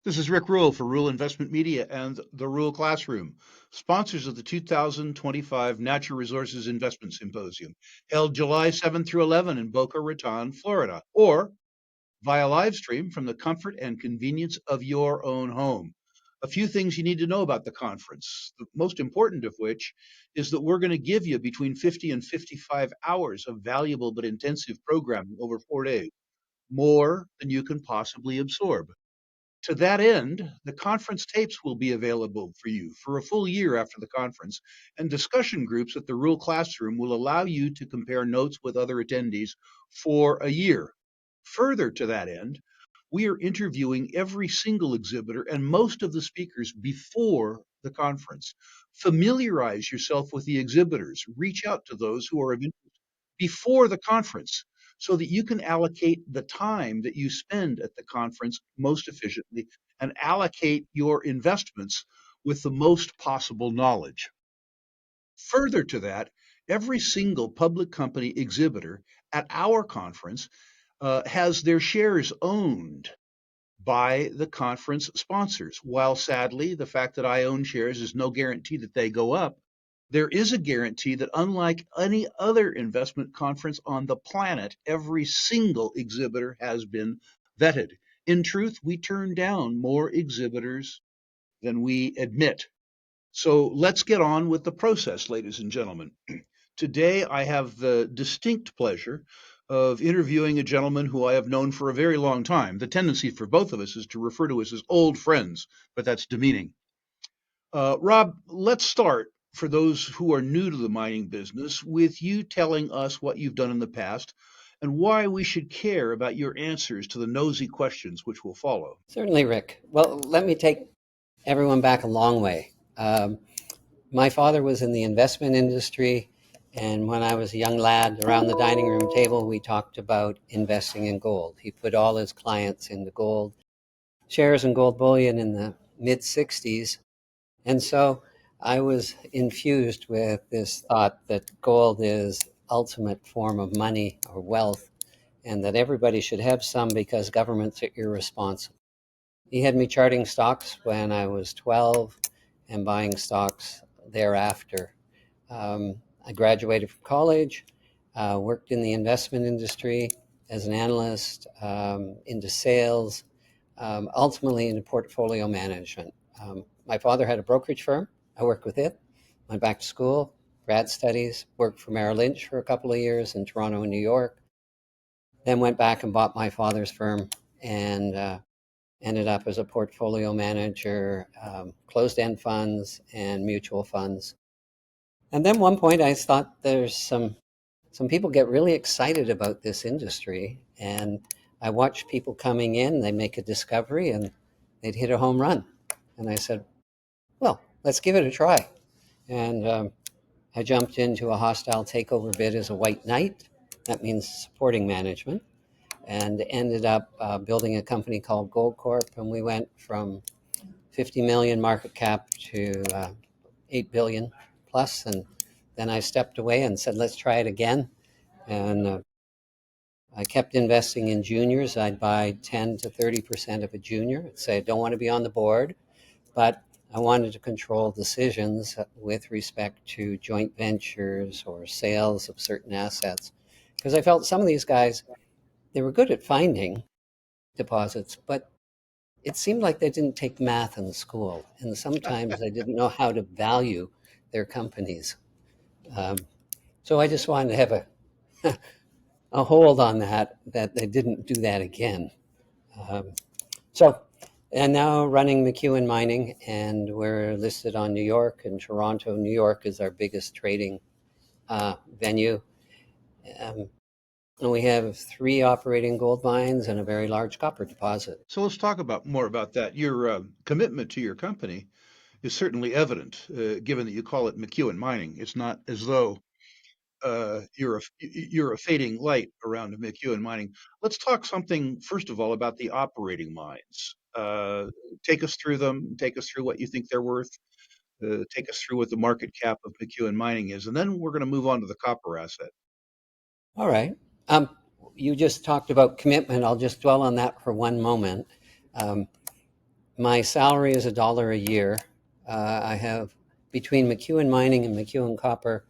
This is Rick Rule for Rule Investment Media and the Rule Classroom, sponsors of the 2025 Natural Resources Investment Symposium, held July 7 through 11 in Boca Raton, Florida, or via live stream from the comfort and convenience of your own home. A few things you need to know about the conference, the most important of which is that we're going to give you between 50 and 55 hours of valuable but intensive programming over 4 days, more than you can possibly absorb. To that end, the conference tapes will be available for you for a full year after the conference, and discussion groups at the Rural Classroom will allow you to compare notes with other attendees for a year. Further to that end, we are interviewing every single exhibitor and most of the speakers before the conference. Familiarize yourself with the exhibitors, reach out to those who are of before the conference so that you can allocate the time that you spend at the conference most efficiently and allocate your investments with the most possible knowledge. Further to that, every single public company exhibitor at our conference has their shares owned by the conference sponsors. While sadly, the fact that I own shares is no guarantee that they go up, there is a guarantee that unlike any other investment conference on the planet, every single exhibitor has been vetted. In truth, we turn down more exhibitors than we admit. So let's get on with the process, ladies and gentlemen. Today, I have the distinct pleasure of interviewing a gentleman who I have known for a very long time. The tendency for both of us is to refer to us as old friends, but that's demeaning. Rob, let's start, for those who are new to the mining business, with you telling us what you've done in the past and why we should care about your answers to the nosy questions which will follow. Certainly, Rick. Well, let me take everyone back a long way. My father was in the investment industry, and when I was a young lad, around the dining room table, we talked about investing in gold. He put all his clients into gold shares and gold bullion in the mid 60s. And so I was infused with this thought that gold is ultimate form of money or wealth, and that everybody should have some because governments are irresponsible. He had me charting stocks when I was 12 and buying stocks thereafter. I graduated from college, worked in the investment industry as an analyst, into sales, ultimately into portfolio management. My father had a brokerage firm. I worked with it, went back to school, grad studies, worked for Merrill Lynch for a couple of years in Toronto and New York, then went back and bought my father's firm and ended up as a portfolio manager, closed-end funds and mutual funds. And then one point I thought there's some people get really excited about this industry, and I watch people coming in, they make a discovery and they'd hit a home run. And I said, well, let's give it a try. And I jumped into a hostile takeover bid as a white knight. That means supporting management, and ended up building a company called Gold Corp. And we went from 50 million market cap to 8 billion plus. And then I stepped away and said, let's try it again. And I kept investing in juniors. I'd buy 10 to 30% of a junior. I'd say, I don't want to be on the board, but I wanted to control decisions with respect to joint ventures or sales of certain assets. Because I felt some of these guys, they were good at finding deposits, but it seemed like they didn't take math in school. And sometimes they didn't know how to value their companies. Um, so I just wanted to have a hold on that they didn't do that again. Um, so, and now running McEwen Mining, and we're listed on New York and Toronto. New York is our biggest trading venue. Um, and we have 3 operating gold mines and a very large copper deposit. So let's talk about more about that. Your commitment to your company is certainly evident, given that you call it McEwen Mining. It's not as though you're a fading light around McEwen Mining. Let's talk something first of all about the operating mines. Take us through them. Take us through what you think they're worth. Take us through what the market cap of McEwen Mining is, and then we're going to move on to the copper asset. All right. Um, you just talked about commitment. I'll just dwell on that for one moment. Um, My salary is $1 a year. I have, between McEwen Mining and McEwen Copper,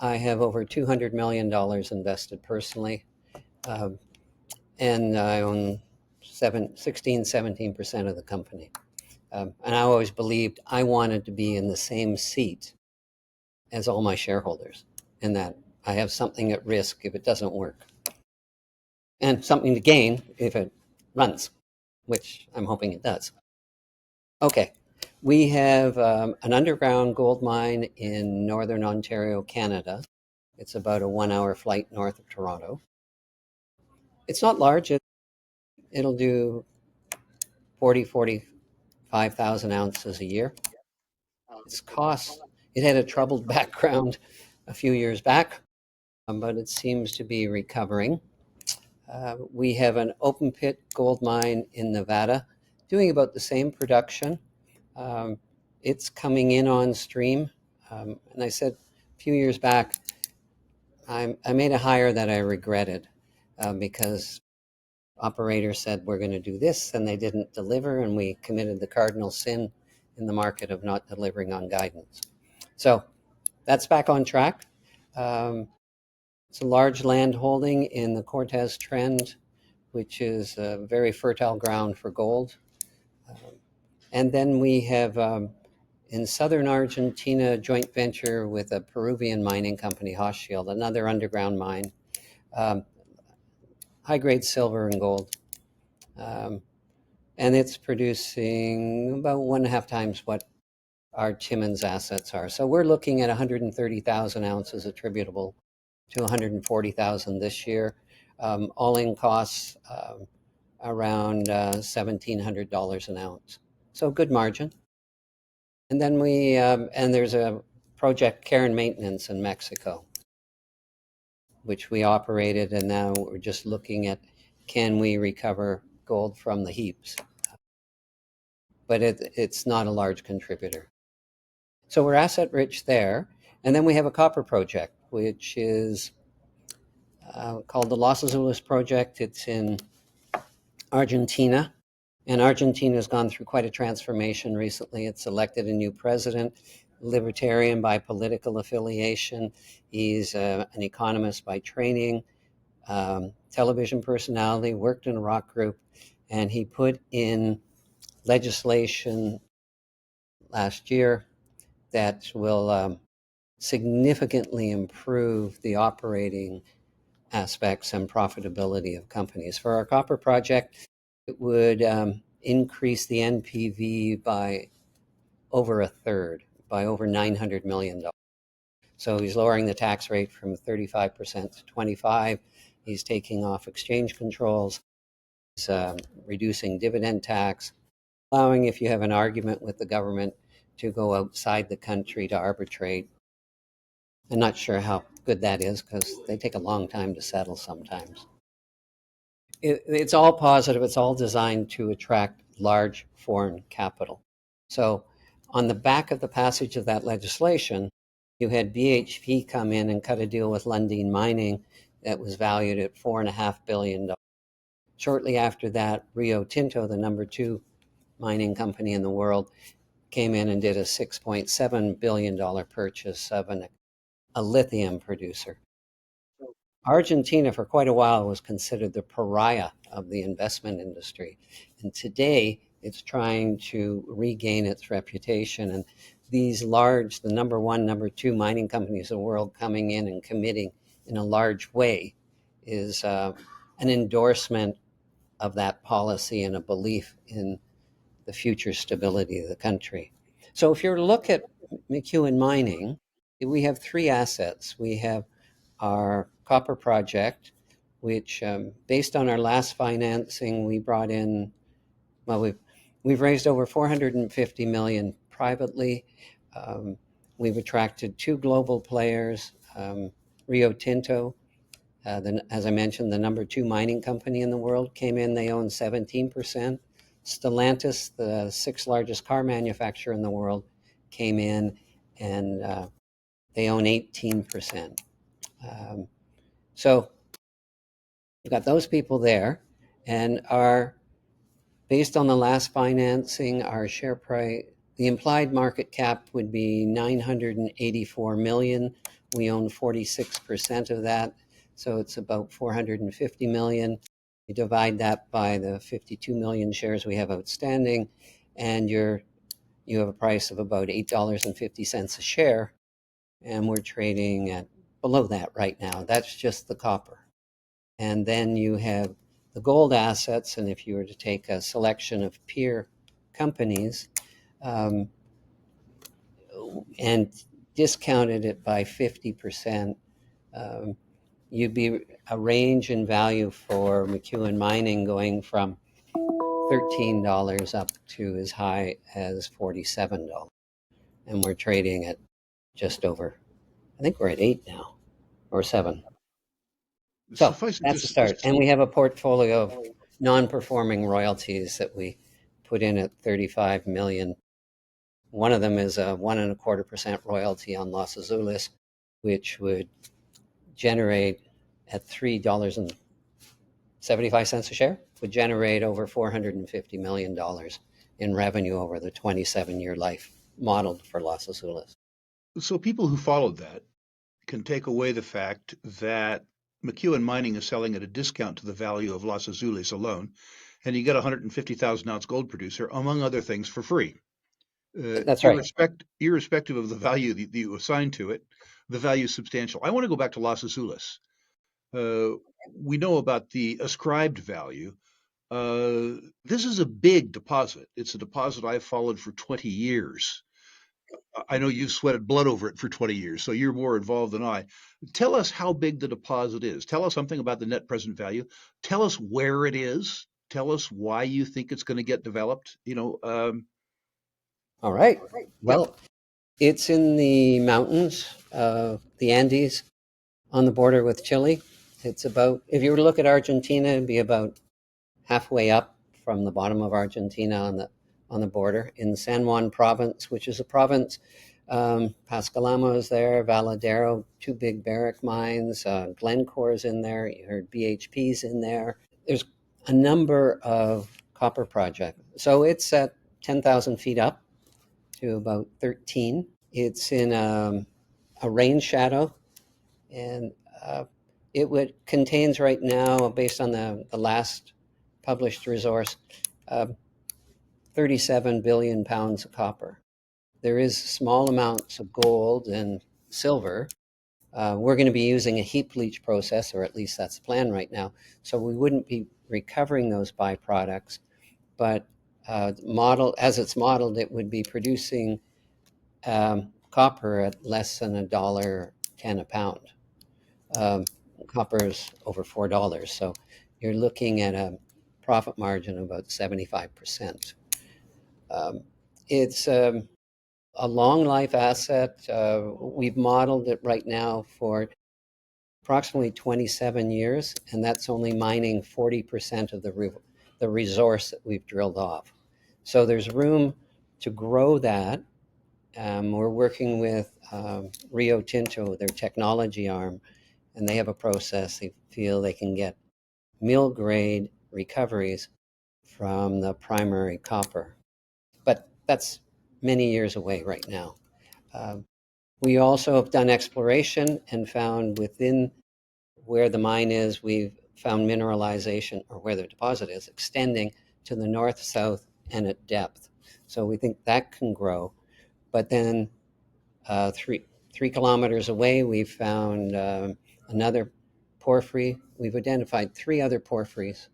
I have over $200 million invested personally. And I own 17% of the company. And I always believed I wanted to be in the same seat as all my shareholders, and that I have something at risk if it doesn't work, and something to gain if it runs, which I'm hoping it does. Okay, we have an underground gold mine in northern Ontario, Canada. It's about a 1 hour flight north of Toronto. It's not large. It'll do 45,000 ounces a year. Its cost, it had a troubled background a few years back, but it seems to be recovering. We have an open pit gold mine in Nevada doing about the same production. It's coming in on stream. And I said a few years back, I made a hire that I regretted because operators said we're going to do this and they didn't deliver, and we committed the cardinal sin in the market of not delivering on guidance. So that's back on track. It's a large land holding in the Cortez Trend, which is a very fertile ground for gold. And then we have in southern Argentina a joint venture with a Peruvian mining company, Hochschild, another underground mine, high-grade silver and gold. And it's producing about 1.5 times what our Timmins assets are. So we're looking at 130,000 ounces attributable to 140,000 this year. All-in costs around $1,700 an ounce. So good margin. And then and there's a project, care and maintenance, in Mexico, which we operated, and now we're just looking at, can we recover gold from the heaps? But it's not a large contributor. So we're asset rich there. And then we have a copper project, which is called the Los Azules project. It's in Argentina. And Argentina has gone through quite a transformation recently. It's elected a new president, libertarian by political affiliation. He's an economist by training, television personality, worked in a rock group, and he put in legislation last year that will significantly improve the operating aspects and profitability of companies. For our copper project, it would increase the NPV by over a third, by over $900 million. So he's lowering the tax rate from 35% to 25%. He's taking off exchange controls. He's reducing dividend tax, allowing, if you have an argument with the government, to go outside the country to arbitrate. I'm not sure how good that is because they take a long time to settle sometimes. It's all positive. It's all designed to attract large foreign capital. So on the back of the passage of that legislation, you had BHP come in and cut a deal with Lundin Mining that was valued at $4.5 billion. Shortly after that, Rio Tinto, the number 2 mining company in the world, came in and did a $6.7 billion purchase of a lithium producer. Argentina, for quite a while, was considered the pariah of the investment industry. And today, it's trying to regain its reputation. And these large, the number 1, number 2 mining companies in the world coming in and committing in a large way is an endorsement of that policy and a belief in the future stability of the country. So if you look at McEwen Mining, we have 3 assets. We have our copper project, which, based on our last financing, we brought in, well, we've raised over $450 million privately. We've attracted 2 global players, Rio Tinto, as I mentioned, the number 2 mining company in the world, came in. They own 17%. Stellantis, the 6th largest car manufacturer in the world, came in, and they own 18%. So we've got those people there, and our Based on the last financing, our share price, the implied market cap would be 984 million. We own 46% of that, so it's about 450 million. You divide that by the 52 million shares we have outstanding, and you have a price of about $8.50 a share, and we're trading at below that right now. That's just the copper. And then you have the gold assets, and if you were to take a selection of peer companies and discounted it by 50%, you'd be a range in value for McEwen Mining going from $13 up to as high as $47. And we're trading at just over, I think we're at 8 now, or 7. So Suffice it that's a start. And we have a portfolio of non-performing royalties that we put in at 35 million. One of them is a 1.25% royalty on Los Azules, which would generate at $3.75 a share, would generate over $450 million in revenue over the 27-year life modeled for Los Azules. So people who followed that can take away the fact that McEwen Mining is selling at a discount to the value of Los Azules alone, and you get a 150,000 ounce gold producer, among other things, for free. That's right. Irrespective of the value that you assign to it, the value is substantial. I want to go back to Los Azules. We know about the ascribed value. This is a big deposit. It's a deposit I've followed for 20 years. I know you've sweated blood over it for 20 years, so you're more involved than I. Tell us how big the deposit is. Tell us something about the net present value. Tell us where it is. Tell us why you think it's going to get developed. All right. Yeah. Well, it's in the mountains, the Andes, on the border with Chile. It's about, if you were to look at Argentina, it'd be about halfway up from the bottom of Argentina on the border in San Juan province, which is a province. Pascalamo is there, Valadero, two big barrack mines, Glencore's in there, you heard BHP's in there. There's a number of copper projects. So it's at 10,000 feet up to about 13. It's in a rain shadow, and contains right now, based on the last published resource, uh, 37 billion pounds of copper. There is small amounts of gold and silver. We're going to be using a heap leach process, or at least that's the plan right now. So we wouldn't be recovering those byproducts, but as it's modeled, it would be producing copper at less than $1.10 a pound. Copper is over $4, so you're looking at a profit margin of about 75%. It's a long life asset. We've modeled it right now for approximately 27 years, and that's only mining 40% of the resource that we've drilled off. So there's room to grow that. We're working with Rio Tinto, their technology arm, and they have a process. They feel they can get mill grade recoveries from the primary copper. But that's many years away right now. We also have done exploration and found within where the mine is, we've found mineralization, or where the deposit is, extending to the north, south, and at depth. So we think that can grow. But then 3 kilometers away, we found another porphyry. We've identified 3 other porphyries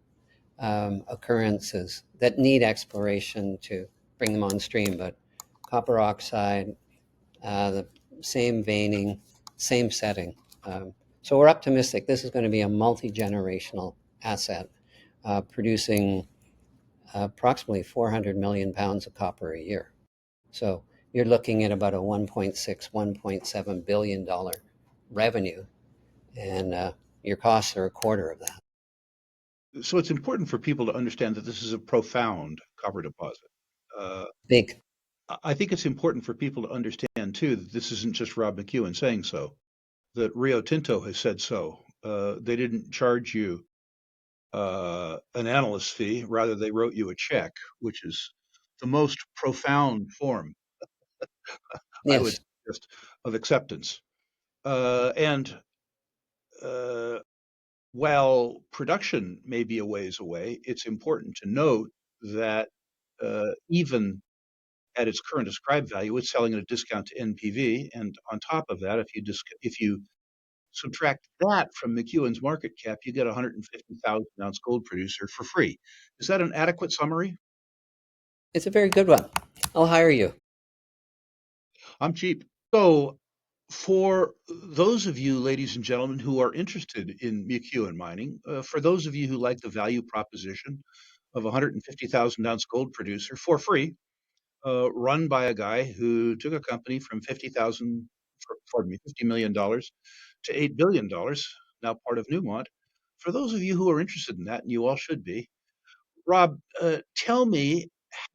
occurrences that need exploration to bring them on stream, but copper oxide, the same veining, same setting. So we're optimistic. This is going to be a multi-generational asset, producing approximately 400 million pounds of copper a year. So you're looking at about a $1.6, $1.7 billion revenue, and your costs are a quarter of that. So it's important for people to understand that this is a profound copper deposit. Uh, Big. I think it's important for people to understand too that this isn't just Rob McEwen saying so, that Rio Tinto has said so. They didn't charge you an analyst fee. Rather, they wrote you a check, which is the most profound form, I would Yes. suggest, of acceptance. And uh, while production may be a ways away, it's important to note that even at its current ascribed value, it's selling at a discount to NPV. And on top of that, if you subtract that from McEwen's market cap, you get a 150,000 ounce gold producer for free. Is that an adequate summary? It's a very good one. I'll hire you. I'm cheap. So, for those of you, ladies and gentlemen, who are interested in McEwen mining, for those of you who like the value proposition of a 150,000 ounce gold producer for free, run by a guy who took a company from 50,000, pardon me, $50 million to $8 billion, now part of Newmont. For those of you who are interested in that, and you all should be, Rob, tell me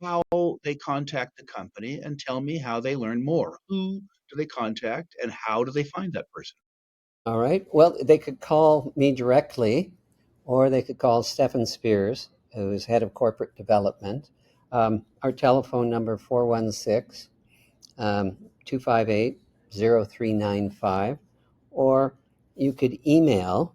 how they contact the company and tell me how they learn more. Who do they contact and how do they find that person? All right. Well, they could call me directly, or they could call Stefan Spears, who's head of corporate development. Our telephone number 416 258 0395, or you could email.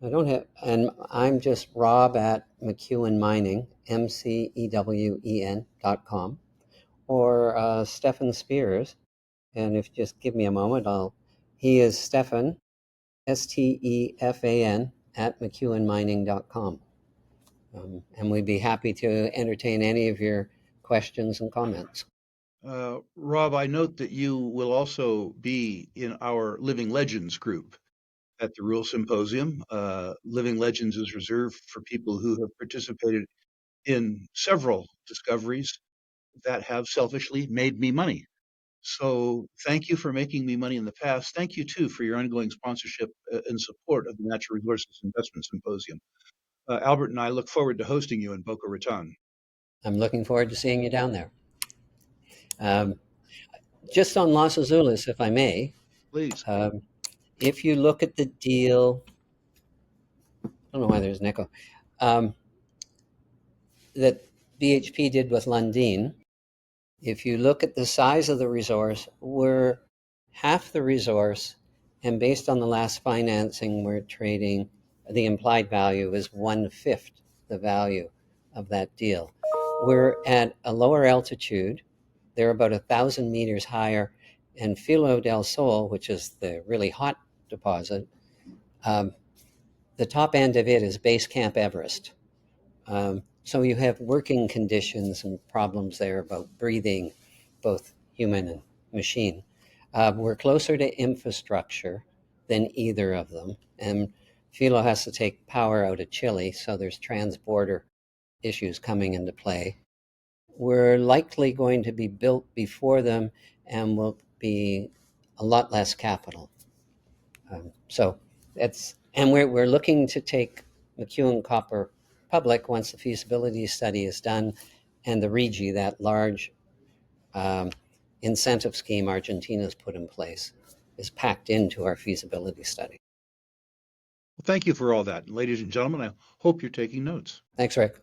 I don't have, and I'm just Rob at McEwen Mining, MCEWEN.com, or Stefan Spears. And if you just give me a moment, he is Stefan, STEFAN, at McEwenMining.com. And we'd be happy to entertain any of your questions and comments. Rob, I note that you will also be in our Living Legends group at the Rural Symposium. Living Legends is reserved for people who have participated in several discoveries that have selfishly made me money. So thank you for making me money in the past. Thank you too for your ongoing sponsorship and support of the Natural Resources Investment Symposium. Albert and I look forward to hosting you in Boca Raton. I'm looking forward to seeing you down there. Um, just on Los Azules, if I may, Please. um, if you look at the deal, I don't know why there's an echo, um, that BHP did with Lundin, if you look at the size of the resource, we're half the resource, and based on the last financing, we're trading, the implied value is 1/5 the value of that deal. We're at a lower altitude. They're about 1,000 meters higher, and Filo del Sol, which is the really hot deposit, um, the top end of it is Base Camp Everest. So you have working conditions and problems there about breathing, both human and machine. We're closer to infrastructure than either of them. And Filo has to take power out of Chile, so there's transborder issues coming into play. We're likely going to be built before them and will be a lot less capital. So that's, and we're looking to take McEwen Copper public once the feasibility study is done and the RIGI, that large um, incentive scheme Argentina's put in place, is packed into our feasibility study. Well, thank you for all that. And ladies and gentlemen, I hope you're taking notes. Thanks, Rick.